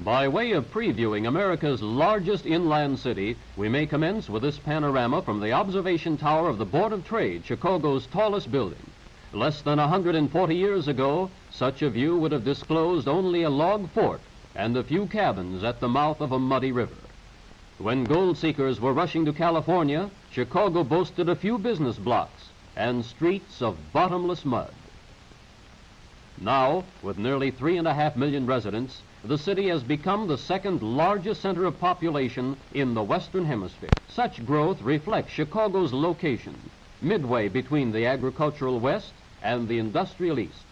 By way of previewing America's largest inland city, we may commence with this panorama from the observation tower of the Board of Trade, Chicago's tallest building. Less than 140 years ago, such a view would have disclosed only a log fort and a few cabins at the mouth of a muddy river. When gold seekers were rushing to California, Chicago boasted a few business blocks and streets of bottomless mud. Now, with nearly 3.5 million residents, the city has become the second largest center of population in the Western Hemisphere. Such growth reflects Chicago's location, midway between the agricultural West and the industrial East.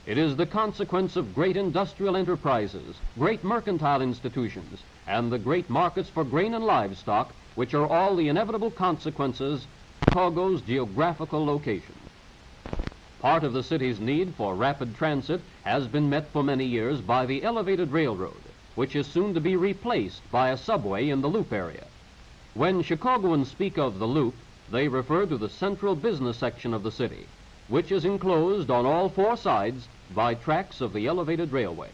It is the consequence of great industrial enterprises, great mercantile institutions, and the great markets for grain and livestock, which are all the inevitable consequences of Chicago's geographical location. Part of the city's need for rapid transit has been met for many years by the elevated railroad, which is soon to be replaced by a subway in the Loop area. When Chicagoans speak of the Loop, they refer to the central business section of the city, which is enclosed on all four sides by tracks of the elevated railway.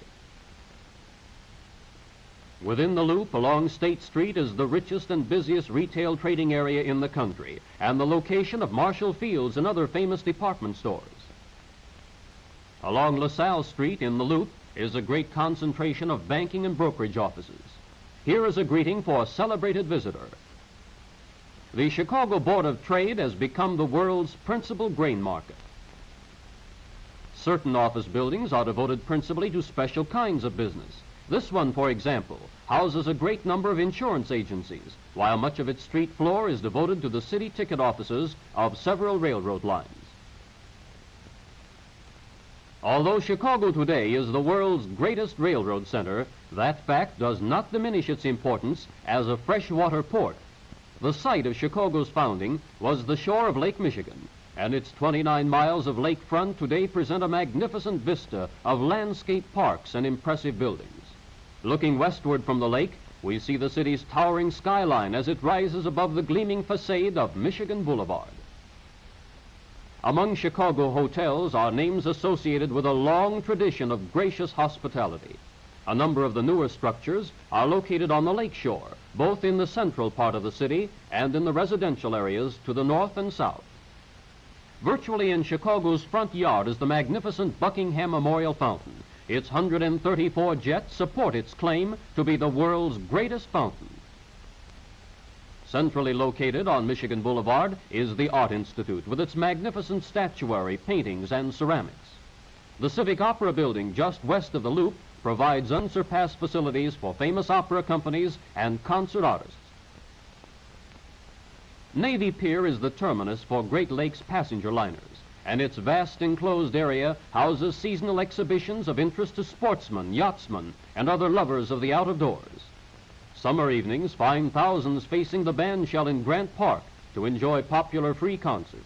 Within the Loop along State Street is the richest and busiest retail trading area in the country, and the location of Marshall Field's and other famous department stores. Along LaSalle Street in the Loop is a great concentration of banking and brokerage offices. Here is a greeting for a celebrated visitor. The Chicago Board of Trade has become the world's principal grain market. Certain office buildings are devoted principally to special kinds of business. This one, for example, houses a great number of insurance agencies, while much of its street floor is devoted to the city ticket offices of several railroad lines. Although Chicago today is the world's greatest railroad center, that fact does not diminish its importance as a freshwater port. The site of Chicago's founding was the shore of Lake Michigan, and its 29 miles of lakefront today present a magnificent vista of landscape parks and impressive buildings. Looking westward from the lake, we see the city's towering skyline as it rises above the gleaming facade of Michigan Boulevard. Among Chicago hotels are names associated with a long tradition of gracious hospitality. A number of the newer structures are located on the lake shore, both in the central part of the city and in the residential areas to the north and south. Virtually in Chicago's front yard is the magnificent Buckingham Memorial Fountain. Its 134 jets support its claim to be the world's greatest fountain. Centrally located on Michigan Boulevard is the Art Institute with its magnificent statuary, paintings, and ceramics. The Civic Opera Building just west of the Loop provides unsurpassed facilities for famous opera companies and concert artists. Navy Pier is the terminus for Great Lakes passenger liners, and its vast enclosed area houses seasonal exhibitions of interest to sportsmen, yachtsmen, and other lovers of the out of doors. Summer evenings find thousands facing the bandshell in Grant Park to enjoy popular free concerts.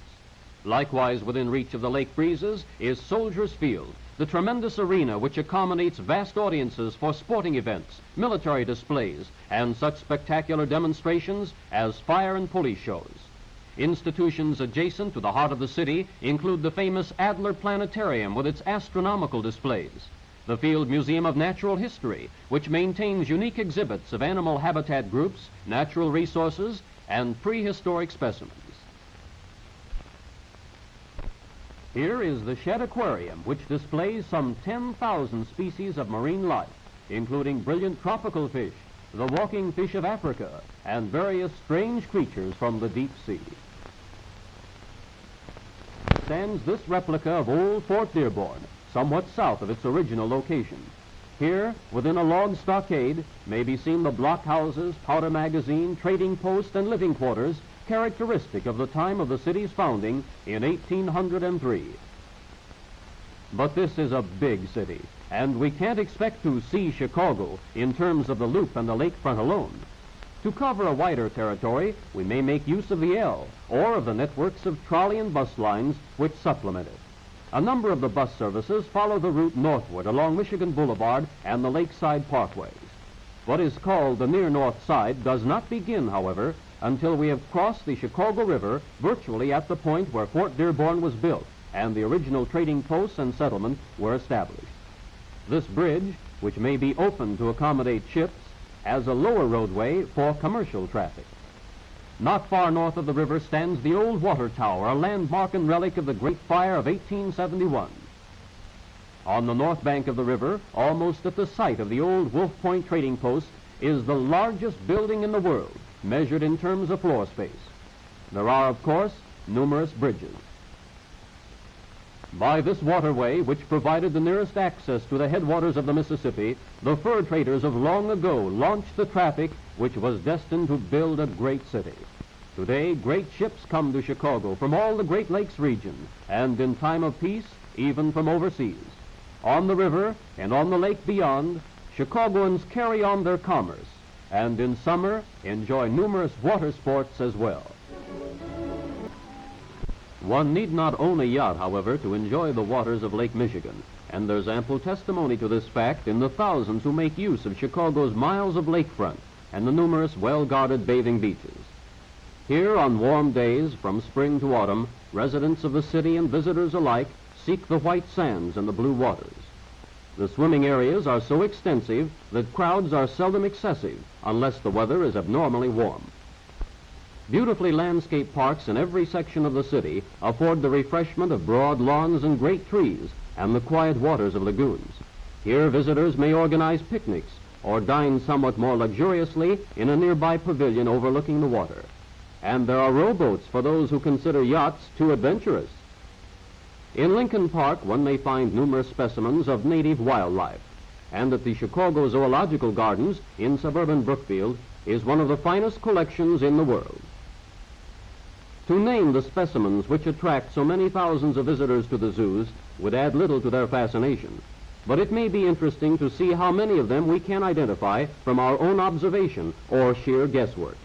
Likewise, within reach of the lake breezes is Soldiers Field, the tremendous arena which accommodates vast audiences for sporting events, military displays, and such spectacular demonstrations as fire and police shows. Institutions adjacent to the heart of the city include the famous Adler Planetarium with its astronomical displays, the Field Museum of Natural History, which maintains unique exhibits of animal habitat groups, natural resources, and prehistoric specimens. Here is the Shed Aquarium, which displays some 10,000 species of marine life, including brilliant tropical fish, the walking fish of Africa, and various strange creatures from the deep sea. Stands this replica of old Fort Dearborn, somewhat south of its original location. Here, within a log stockade, may be seen the blockhouses, powder magazine, trading post, and living quarters characteristic of the time of the city's founding in 1803. But this is a big city, and we can't expect to see Chicago in terms of the Loop and the lakefront alone. To cover a wider territory, we may make use of the L, or of the networks of trolley and bus lines which supplement it. A number of the bus services follow the route northward along Michigan Boulevard and the lakeside parkways. What is called the near north side does not begin, however, until we have crossed the Chicago River virtually at the point where Fort Dearborn was built and the original trading posts and settlement were established. This bridge, which may be open to accommodate ships, has a lower roadway for commercial traffic. Not far north of the river stands the old water tower, a landmark and relic of the Great Fire of 1871. On the north bank of the river, almost at the site of the old Wolf Point trading post, is the largest building in the world, measured in terms of floor space. There are, of course, numerous bridges. By this waterway, which provided the nearest access to the headwaters of the Mississippi, the fur traders of long ago launched the traffic which was destined to build a great city. Today, great ships come to Chicago from all the Great Lakes region, and in time of peace, even from overseas. On the river and on the lake beyond, Chicagoans carry on their commerce, and in summer enjoy numerous water sports as well. One need not own a yacht, however, to enjoy the waters of Lake Michigan, and there's ample testimony to this fact in the thousands who make use of Chicago's miles of lakefront and the numerous well-guarded bathing beaches. Here, on warm days from spring to autumn, residents of the city and visitors alike seek the white sands and the blue waters. The swimming areas are so extensive that crowds are seldom excessive unless the weather is abnormally warm. Beautifully landscaped parks in every section of the city afford the refreshment of broad lawns and great trees and the quiet waters of lagoons. Here visitors may organize picnics or dine somewhat more luxuriously in a nearby pavilion overlooking the water. And there are rowboats for those who consider yachts too adventurous. In Lincoln Park, one may find numerous specimens of native wildlife, and at the Chicago Zoological Gardens in suburban Brookfield is one of the finest collections in the world. To name the specimens which attract so many thousands of visitors to the zoos would add little to their fascination, but it may be interesting to see how many of them we can identify from our own observation or sheer guesswork.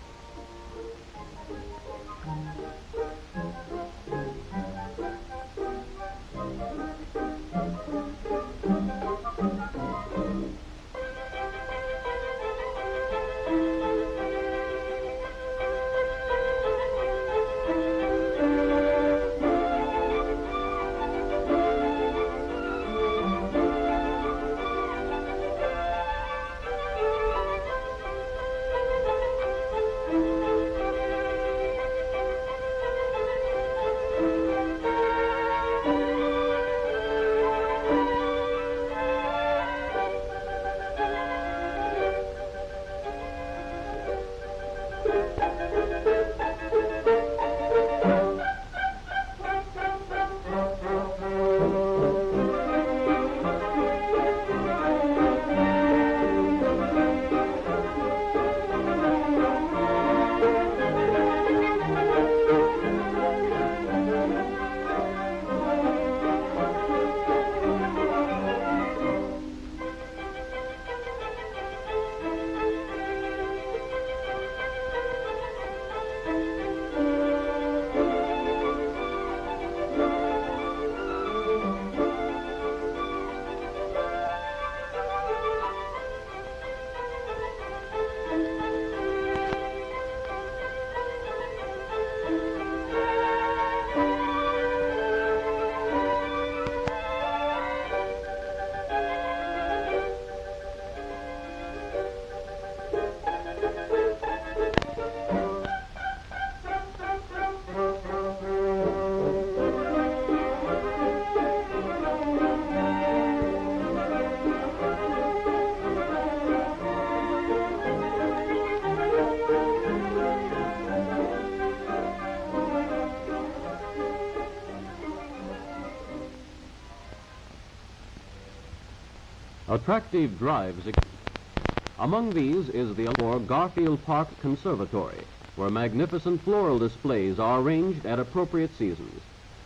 Attractive drives. Among these is the Allure Garfield Park Conservatory, where magnificent floral displays are arranged at appropriate seasons.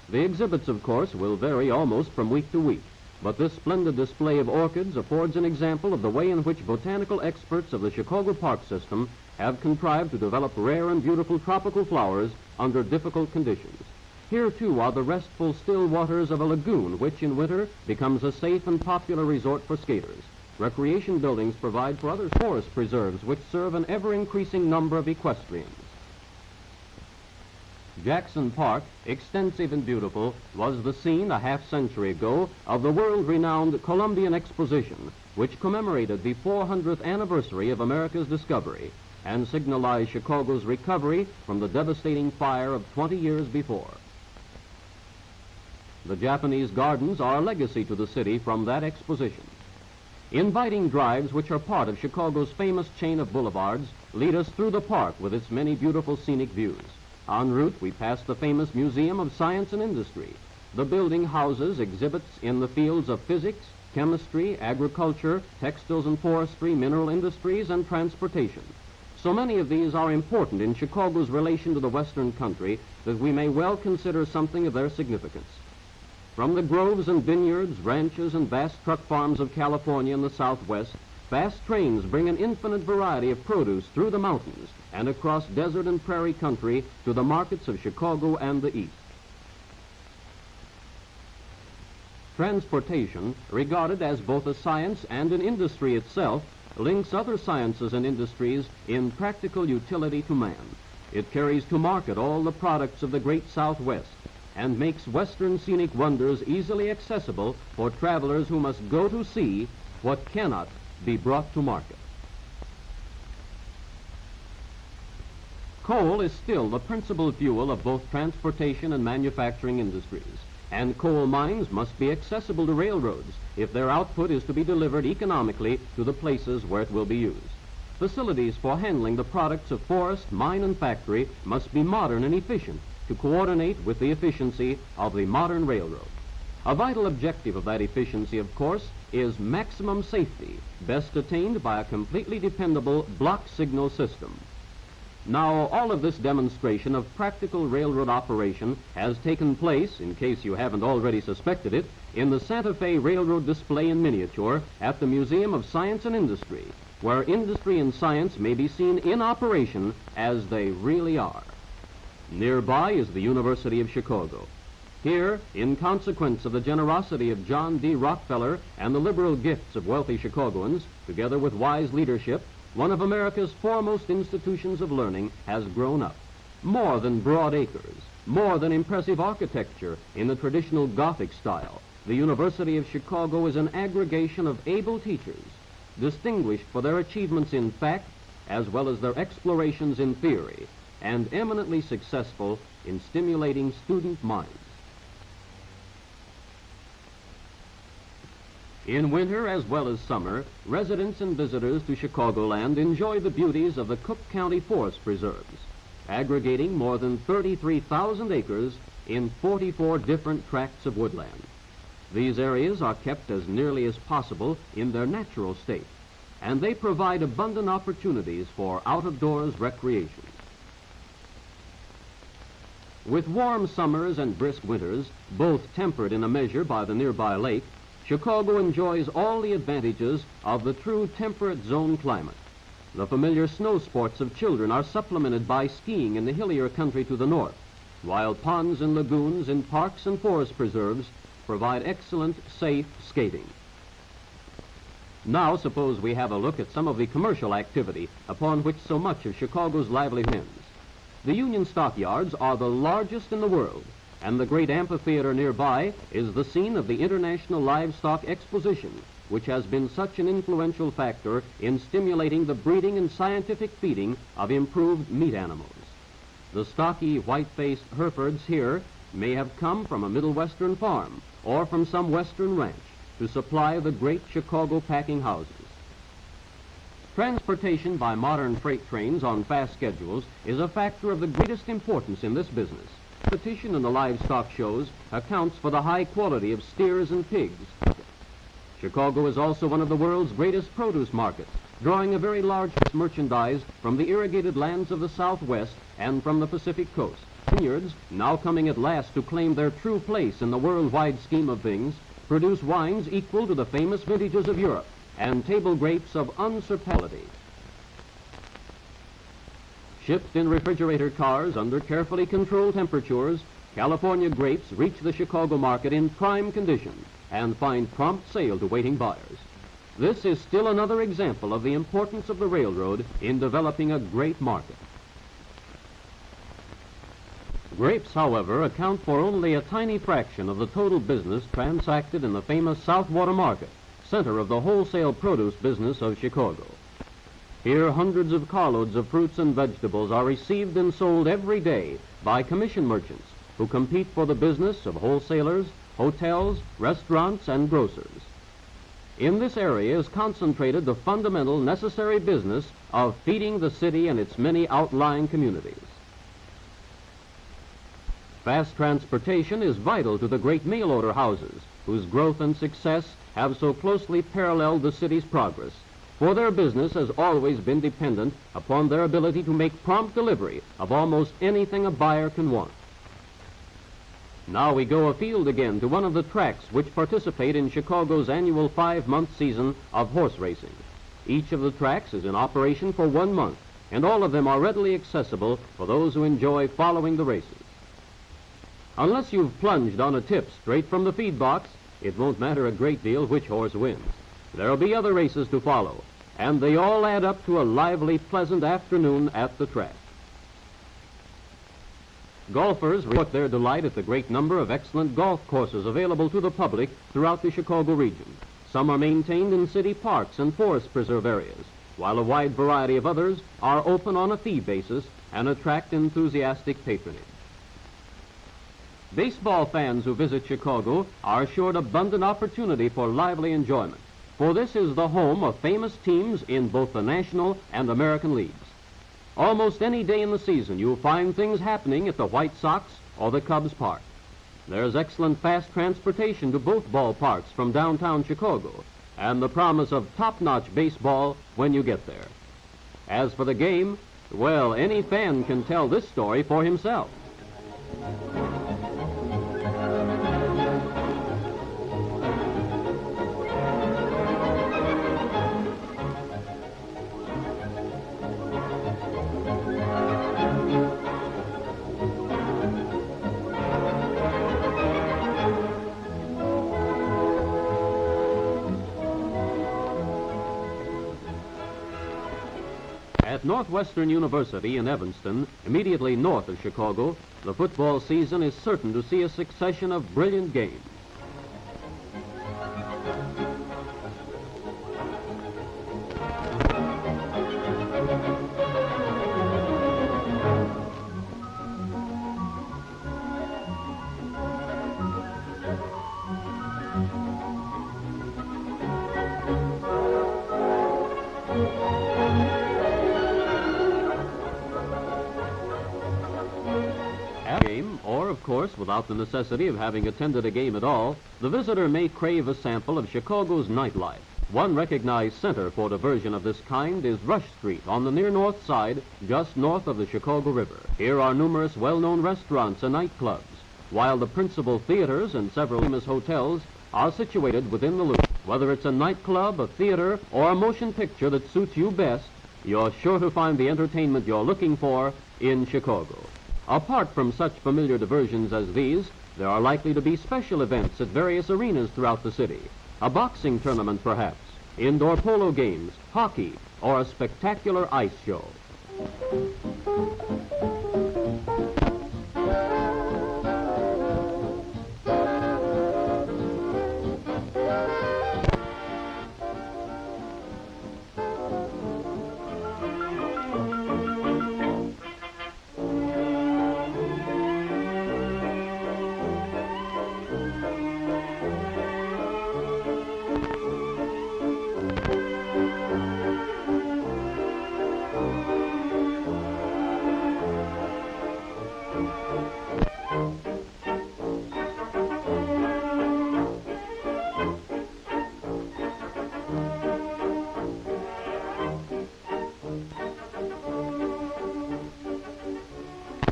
The exhibits, of course, will vary almost from week to week, but this splendid display of orchids affords an example of the way in which botanical experts of the Chicago park system have contrived to develop rare and beautiful tropical flowers under difficult conditions. Here, too, are the restful still waters of a lagoon, which in winter becomes a safe and popular resort for skaters. Recreation buildings provide for other forest preserves, which serve an ever-increasing number of equestrians. Jackson Park, extensive and beautiful, was the scene a half-century ago of the world-renowned Columbian Exposition, which commemorated the 400th anniversary of America's discovery and signalized Chicago's recovery from the devastating fire of 20 years before. The Japanese gardens are a legacy to the city from that exposition. Inviting drives, which are part of Chicago's famous chain of boulevards, lead us through the park with its many beautiful scenic views. En route, we pass the famous Museum of Science and Industry. The building houses exhibits in the fields of physics, chemistry, agriculture, textiles and forestry, mineral industries, and transportation. So many of these are important in Chicago's relation to the Western country that we may well consider something of their significance. From the groves and vineyards, ranches, and vast truck farms of California and the Southwest, fast trains bring an infinite variety of produce through the mountains and across desert and prairie country to the markets of Chicago and the East. Transportation, regarded as both a science and an industry itself, links other sciences and industries in practical utility to man. It carries to market all the products of the great Southwest and makes Western scenic wonders easily accessible for travelers who must go to see what cannot be brought to market. Coal is still the principal fuel of both transportation and manufacturing industries, and coal mines must be accessible to railroads if their output is to be delivered economically to the places where it will be used. Facilities for handling the products of forest, mine, and factory must be modern and efficient to coordinate with the efficiency of the modern railroad. A vital objective of that efficiency, of course, is maximum safety, best attained by a completely dependable block signal system. Now, all of this demonstration of practical railroad operation has taken place, in case you haven't already suspected it, in the Santa Fe Railroad display in miniature at the Museum of Science and Industry, where industry and science may be seen in operation as they really are. Nearby is the University of Chicago. Here, in consequence of the generosity of John D. Rockefeller and the liberal gifts of wealthy Chicagoans, together with wise leadership, one of America's foremost institutions of learning has grown up. More than broad acres, more than impressive architecture in the traditional Gothic style, the University of Chicago is an aggregation of able teachers, distinguished for their achievements in fact as well as their explorations in theory, and eminently successful in stimulating student minds. In winter as well as summer, residents and visitors to Chicagoland enjoy the beauties of the Cook County Forest Preserves, aggregating more than 33,000 acres in 44 different tracts of woodland. These areas are kept as nearly as possible in their natural state, and they provide abundant opportunities for out-of-doors recreation. With warm summers and brisk winters, both tempered in a measure by the nearby lake, Chicago enjoys all the advantages of the true temperate zone climate. The familiar snow sports of children are supplemented by skiing in the hillier country to the north, while ponds and lagoons in parks and forest preserves provide excellent, safe skating. Now suppose we have a look at some of the commercial activity upon which so much of Chicago's livelihood depends. The Union Stockyards are the largest in the world, and the great amphitheater nearby is the scene of the International Livestock Exposition, which has been such an influential factor in stimulating the breeding and scientific feeding of improved meat animals. The stocky, white-faced Herefords here may have come from a Middle Western farm or from some Western ranch to supply the great Chicago packing houses. Transportation by modern freight trains on fast schedules is a factor of the greatest importance in this business. Competition in the livestock shows accounts for the high quality of steers and pigs. Chicago is also one of the world's greatest produce markets, drawing a very large merchandise from the irrigated lands of the Southwest and from the Pacific coast. Vineyards, now coming at last to claim their true place in the worldwide scheme of things, produce wines equal to the famous vintages of Europe and table grapes of unsurpassability. Shipped in refrigerator cars under carefully controlled temperatures, California grapes reach the Chicago market in prime condition and find prompt sale to waiting buyers. This is still another example of the importance of the railroad in developing a great market. Grapes, however, account for only a tiny fraction of the total business transacted in the famous Southwater Market, center of the wholesale produce business of Chicago. Here, hundreds of carloads of fruits and vegetables are received and sold every day by commission merchants who compete for the business of wholesalers, hotels, restaurants, and grocers. In this area is concentrated the fundamental necessary business of feeding the city and its many outlying communities. Fast transportation is vital to the great mail order houses, whose growth and success have so closely paralleled the city's progress, for their business has always been dependent upon their ability to make prompt delivery of almost anything a buyer can want. Now we go afield again to one of the tracks which participate in Chicago's annual 5-month season of horse racing. Each of the tracks is in operation for 1 month, and all of them are readily accessible for those who enjoy following the races. Unless you've plunged on a tip straight from the feed box, it won't matter a great deal which horse wins. There'll be other races to follow, and they all add up to a lively, pleasant afternoon at the track. Golfers report their delight at the great number of excellent golf courses available to the public throughout the Chicago region. Some are maintained in city parks and forest preserve areas, while a wide variety of others are open on a fee basis and attract enthusiastic patronage. Baseball fans who visit Chicago are assured abundant opportunity for lively enjoyment, for this is the home of famous teams in both the National and American leagues. Almost any day in the season, you'll find things happening at the White Sox or the Cubs Park. There's excellent fast transportation to both ballparks from downtown Chicago, and the promise of top-notch baseball when you get there. As for the game, well, any fan can tell this story for himself. At Northwestern University in Evanston, immediately north of Chicago, the football season is certain to see a succession of brilliant games. Of course, without the necessity of having attended a game at all, the visitor may crave a sample of Chicago's nightlife. One recognized center for diversion of this kind is Rush Street on the near north side, just north of the Chicago River. Here are numerous well-known restaurants and nightclubs, while the principal theaters and several famous hotels are situated within the loop. Whether it's a nightclub, a theater, or a motion picture that suits you best, you're sure to find the entertainment you're looking for in Chicago. Apart from such familiar diversions as these, there are likely to be special events at various arenas throughout the city. A boxing tournament, perhaps, indoor polo games, hockey, or a spectacular ice show.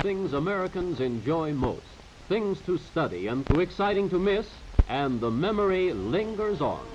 Things Americans enjoy most, things to study and too exciting to miss, and the memory lingers on.